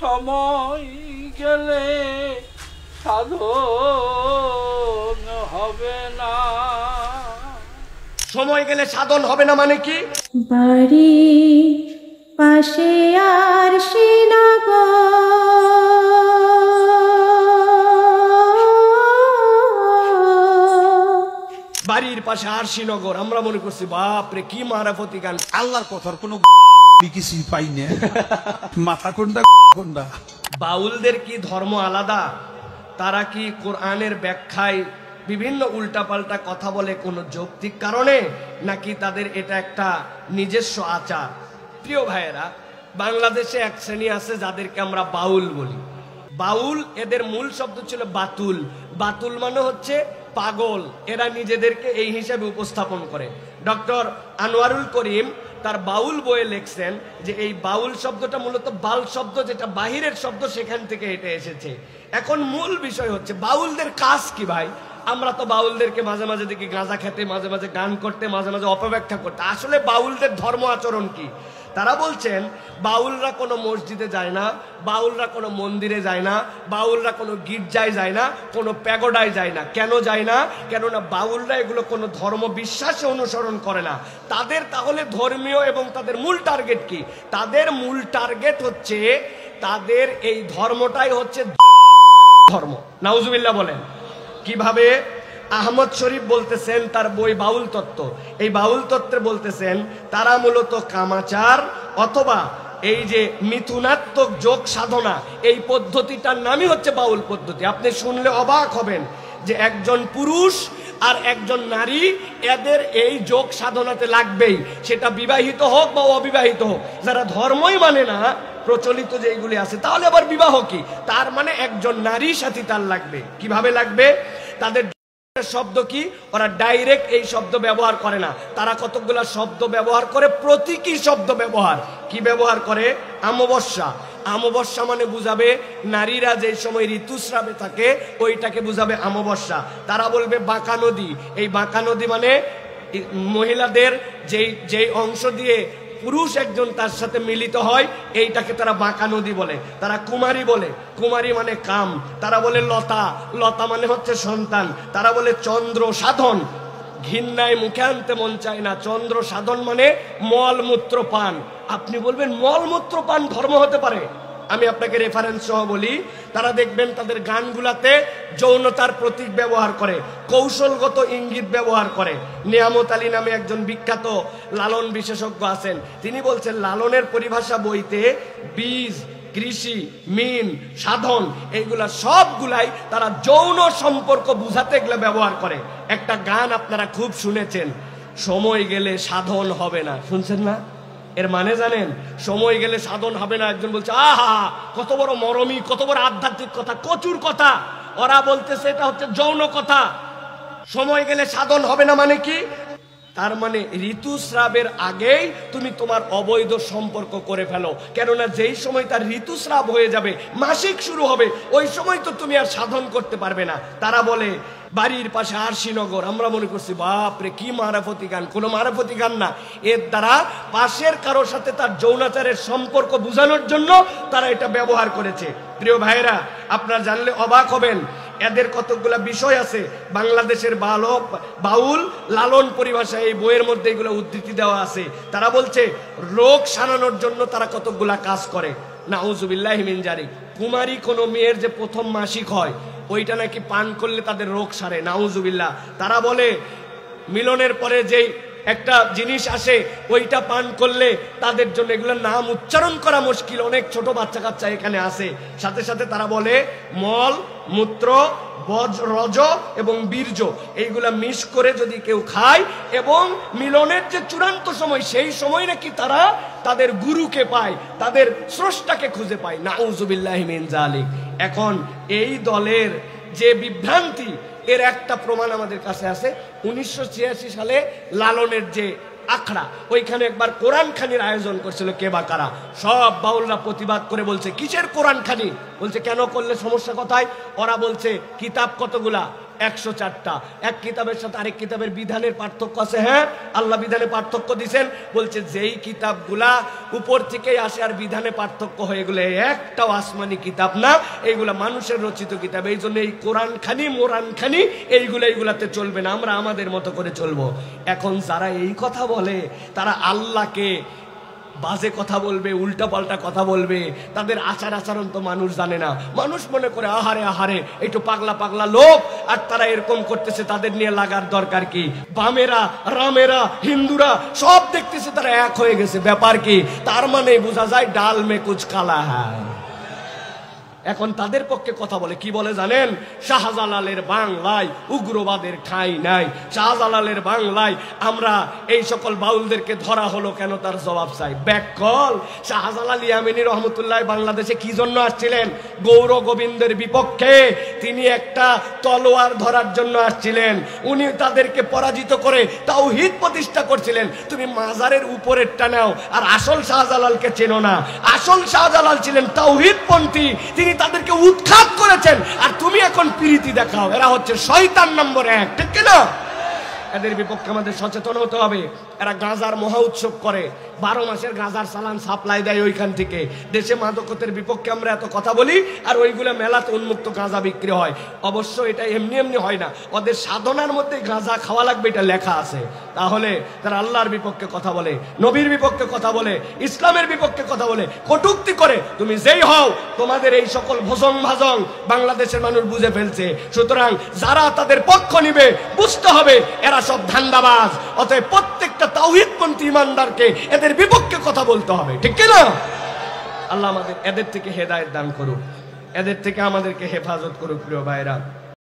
সময় গেলে সাধন হবে না। সময় গেলে সাধন হবে না মানে কি? বাড়ি পাশে আর বাড়ির পাশে আরশিনগর। আমরা মনে করছি বাপরে কি মারাফতি গান। আল্লাহর কথার কোনো কিছু পাই না, মাথা কোনটা কোনটা। বাউলদের কি ধর্ম আলাদা? তারা কি কোরআনের ব্যাখ্যায় বিভিন্ন উল্টাপাল্টা কথা বলে কোনো যৌক্তিক কারণে, নাকি তাদের এটা একটা নিজস্ব আচার? প্রিয় ভাইয়েরা, বাংলাদেশে এক শ্রেণী আছে যাদেরকে আমরা বাউল বলি। বাউল, এদের মূল শব্দ ছিল বাতুল। বাতুল মানে হচ্ছে পাগল। এরা নিজেদেরকে এই হিসাবে উপস্থাপন করে। ডক্টর আনোয়ারুল করিম তার বাউল বইয়ে লিখছেন যে এই বাউল শব্দটা মূলত বাল শব্দ, যেটা বাহিরের শব্দ, সেখান থেকে এটা এসেছে। এখন মূল বিষয় হচ্ছে বাউলদের কাজ কি ভাই? আমরা তো বাউলদেরকে মাঝে মাঝে দেখি গাঁজা খেতে, মাঝে মাঝে গান করতে, মাঝে মাঝে অপব্যাখ্যা করতে। আসলে বাউলদের ধর্ম আচরণ কি? তারা বলছেন বাউলরা কোনো মসজিদে যায় না, বাউলরা কোনো মন্দিরে যায় না, বাউলরা কোনো গির্জায় যায় না, কোনো প্যাগোডায় যায় না। কেন যায় না? কেননা বাউলরা এগুলো কোনো ধর্ম বিশ্বাসে অনুসরণ করে না। তাদের তাহলে ধর্মীয় এবং তাদের মূল টার্গেট কি? তাদের মূল টার্গেট হচ্ছে, তাদের এই ধর্মটাই হচ্ছে ধর্ম। নাউজুবিল্লাহ বলেন। কিভাবে? আহমদ শরীফ বলতেছেন তার বই বাউল তত্ত্ব, এই বাউল তত্ত্বে বলতেছেন তারা মূলত কামাচার অথবা এই যে মিথুনাত্মক যোগ সাধনা, এই পদ্ধতিটার নামই হচ্ছে বাউল পদ্ধতি। আপনি শুনলে অবাক হবেন যে একজন পুরুষ আর একজন নারী, এদের এই যোগ সাধনাতে লাগবেই, সেটা বিবাহিত হোক বা অবিবাহিত হোক। যারা ধর্মই মানে না, প্রচলিত যেগুলি আছে, তাহলে আবার বিবাহ কি? তার মানে একজন নারীর সাথে তার লাগবে। কিভাবে লাগবে? তাদের শব্দ কি? ওরা ডাইরেক্ট এই শব্দ ব্যবহার করে না, তারা কতগুলা শব্দ ব্যবহার করে, প্রতীকী শব্দ ব্যবহার। কি ব্যবহার করে? অমাবস্যা। অমাবস্যা মানে বুঝাবে নারীরা যে সময় ঋতুস্রাবে থাকে, ওইটাকে বুঝাবে অমাবস্যা। তারা বলবে বাঁকা নদী। এই বাঁকা নদী মানে মহিলাদের যেই অংশ দিয়ে পুরুষ একজন তার সাথে মিলিত হয়, এইটাকে তারা বাঁকা নদী বলে। তারা কুমারী বলে, কুমারী মানে কাম। তারা বলে লতা, লতা মানে হচ্ছে সন্তান। তারা বলে চন্দ্র সাধন, ঘৃণায় মুখে আনতে মন চায় না। চন্দ্র সাধন মানে মলমূত্র পান। আপনি বলবেন মলমূত্র পান ধর্ম হতে পারে? আমি আপনাকে রেফারেন্স সহ বলি। তারা দেখবেন তাদের গানগুলাতে যৌনতার প্রতীক ব্যবহার করে, কৌশলগত ইঙ্গিত ব্যবহার করে। নিয়ামত আলী নামে একজন বিখ্যাত লালন বিশেষজ্ঞ আছেন, তিনি বলছেন লালনের পরিভাষা বইতে বীজ, কৃষি, মিন, সাধন, এইগুলা সবগুলাই তারা যৌন সম্পর্ক বুঝাতে এগুলো ব্যবহার করে। একটা গান আপনারা খুব শুনেছেন, সময় গেলে সাধন হবে না। শুনছেন না? এর মানে জানেন? সময় গেলে সাধন হবে না। একজন বলছে আহা কত বড় মরমী, কত বড় আধ্যাত্মিক কথা, কচুর কথা। ওরা বলতেছে এটা হচ্ছে যৌন কথা। সময় গেলে সাধন হবে না মানে কি? তার মানে ঋতুস্রাবের আগেই তুমি তোমার অবৈধ সম্পর্ক করে ফেলো, কেননা যেই সময় তার ঋতুস্রাব হয়ে যাবে, মাসিক শুরু হবে, ওই সময় তো তুমি আর সাধন করতে পারবে না। তারা বলে বাড়ির পাশে আরশিনগর। আমরা মনে করছি বাপরে কি মারাফতি গান। কোনো মারাফতি গান না। এর দ্বারা পাশের কারোর সাথে তার যৌনাচারের সম্পর্ক বোঝানোর জন্য তারা এটা ব্যবহার করেছে। প্রিয় ভাইয়েরা, আপনারা জানলে অবাক হবেন, এদের কতগুলা বিষয় আছে। বাংলাদেশের বাউল লালন পরিভাষায় এই বইয়ের মধ্যে এগুলো উদ্ধৃতি দেওয়া আছে। তারা বলছে রোগ সারানোর জন্য তারা কতগুলা কাজ করে। নাউজুবিল্লাহি মিন জালিক। কুমারী কোন মেয়ের যে প্রথম মাসিক হয়, ওইটা নাকি পান করলে তাদের রোগ সারে। নাউজুবিল্লাহ। তারা বলে মিলনের পরে যেই একটা জিনিস আসে, ওইটা পান করলে তাদের জন্য, এগুলোর নাম উচ্চারণ করা মুশকিল, অনেক ছোট বাচ্চা কাচ্চা এখানে আছে। সাথে সাথে তারা বলে মল, মূত্র, রজ এবং বীর্য, এইগুলা মিশ করে যদি কেউ খায় এবং মিলনের যে চূড়ান্ত সময়, সেই সময় নাকি তারা তাদের গুরুকে পায়, তাদের স্রষ্টাকে খুঁজে পায়। নাউজুবিল্লাহি মিন জালিক। এখন এই দলের যে বিভ্রান্তি, এর একটা প্রমাণ আমাদের কাছে আছে। 1986 সালে লালনের যে আখড়া, ওইখানে একবার কোরআন খানির আয়োজন করছিল কে বা কারা। সব বাউলরা প্রতিবাদ করে বলছে কিসের কোরআন খানি? বলছে কেন করলে সমস্যা কোথায়? ওরা বলছে কিতাব কতগুলা, 104টা। এক কিতাবের সাথে আরেক কিতাবের বিধানের পার্থক্য আছে। হ্যাঁ, আল্লাহ বিধানে পার্থক্য দিয়েছেন, বলছে যেই কিতাবগুলা উপর থেকেই আসে আর বিধানে পার্থক্য হয়ে গেলে একটাও আসমানি কিতাব না, এইগুলা মানুষের রচিত কিতাব। এই জন্য এই কোরআন খানি মোরান খানি এইগুলাতে চলবে না, আমরা আমাদের মতো করে চলবো। এখন যারা এই কথা বলে তারা আল্লাহকে বাজে কথা বলবে, উল্টা পাল্টা কথা বলবে, তাদের আচার আচরণ তো মানুষ জানে না। মানুষ মনে করে আহারে আহারে একটু পাগলা পাগলা লোক, আর তারা এরকম করতেছে, তাদের নিয়ে লাগার দরকার কি? বামেরা রামেরা হিন্দুরা সব দেখতেছে তারা এক হয়ে গেছে, ব্যাপার কি? তার মানে বোঝা যায় ডাল মে কুছ কালা হ্যায়। এখন তাদের পক্ষে কথা বলে, কি বলে জানেন? শাহজালালের বাংলায় উগ্রবাদের ঠাঁই নাই। শাহজালালের বাংলায় আমরা এই সকল বাউলদেরকে ধরা হলো কেন, তার জবাব চাই। ব্যাককল শাহজালাল ইয়ামিনী রহমতুল্লাহ বাংলাদেশে কি জন্য আসছিলেন? গৌর গোবিন্দের বিপক্ষে। তিনি একটা তলোয়ার ধরার জন্য আসছিলেন। উনি তাদেরকে পরাজিত করে তাওহীদ প্রতিষ্ঠা করছিলেন। তুমি মাজারের উপরেরটা নাও, আর আসল শাহজালালকে চেনো না। আসল শাহজালাল ছিলেন তাওহীদপন্থী, তিনি তাদেরকে উৎখাত করেছেন, আর তুমি এখন প্রীতি দেখাও। এরা হচ্ছে শয়তান নম্বর 1, ঠিক কিনা? এদের বিপক্ষে আমাদের সচেতন হতে হবে। এরা গাঁজার মহা উৎসব করে, 12 মাসের গাঁজার চালান সাপ্লাই দেয় ওইখান থেকে। দেশে মাদকতের বিপক্ষে আমরা এত কথা বলি, আর ওইগুলো মেলাতে উন্মুক্ত গাঁজা বিক্রি হয়। অবশ্য এটা এমনি এমনি হয় না, ওদের সাধনার মধ্যে গাঁজা খাওয়া লাগবে, এটা লেখা আছে। তাহলে তারা আল্লাহর বিপক্ষে কথা বলে, নবীর বিপক্ষে কথা বলে, ইসলামের বিপক্ষে কথা বলে, কটূক্তি করে। তুমি যেই হও, তোমাদের এই সকল ভোজং ভাজং বাংলাদেশের মানুষ বুঝে ফেলছে। সুতরাং যারা তাদের পক্ষ নিবে বুঝতে হবে এরা সব ধান্দাবাজ। অতএব প্রত্যেকটা তাওহীদপন্থী ইমানদারকে এদের বিপক্ষে কথা বলতে হবে, ঠিক কিনা? আল্লাহ আমাদের এদের থেকে হেদায়েত দান করুক, এদের থেকে আমাদেরকে হেফাজত করুক। প্রিয় ভাইরা,